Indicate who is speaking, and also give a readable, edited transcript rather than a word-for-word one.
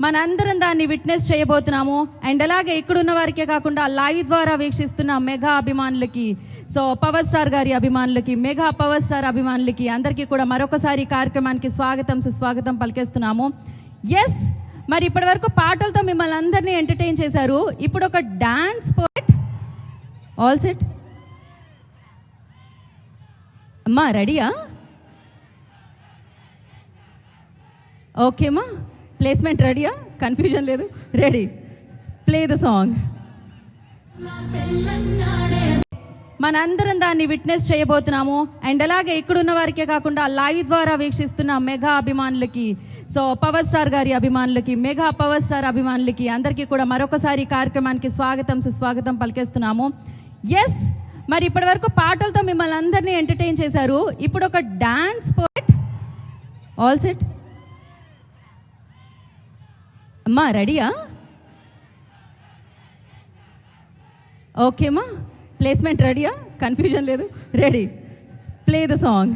Speaker 1: మనందరం దాన్ని విట్నెస్ చేయబోతున్నాము. అండ్ అలాగే ఇక్కడున్న వారికే కాకుండా లైవ్ ద్వారా వీక్షిస్తున్న మెగా అభిమానులకి, సో పవర్ స్టార్ గారి అభిమానులకి, మెగా పవర్ స్టార్ అభిమానులకి అందరికీ కూడా మరొకసారి కార్యక్రమానికి స్వాగతం సుస్వాగతం పలికేస్తున్నాము. ఎస్, మరి ఇప్పటి వరకు పాటలతో మిమ్మల్ని అందరినీ ఎంటర్టైన్ చేశారు. ఇప్పుడు ఒక డాన్స్ పోయిట్. ఆల్ సెట్ అమ్మా, రెడీయా? ఓకేమ్మా, ప్లేస్మెంట్ రెడీయా? కన్ఫ్యూజన్ లేదు, రెడీ. Play the song. మనందరం దాన్ని విట్నెస్ చేయబోతున్నాము. అండ్ అలాగే ఇక్కడున్న వారికే కాకుండా లైవ్ ద్వారా వీక్షిస్తున్న మెగా అభిమానులకి, సో పవర్ స్టార్ గారి అభిమానులకి, మెగా పవర్ స్టార్ అభిమానులకి అందరికీ కూడా మరొకసారి కార్యక్రమానికి స్వాగతం సుస్వాగతం పలికేస్తున్నాము. ఎస్, మరి ఇప్పటి వరకు పాటలతో మిమ్మల్ని అందరినీ ఎంటర్టైన్ చేశారు. ఇప్పుడు ఒక డాన్స్ పోయిట్. ఆల్ సెట్ అమ్మా, రెడీయా? ఓకేమ్మా, ప్లేస్మెంట్ రెడీయా? కన్ఫ్యూజన్ లేదు, రెడీ. Play the song.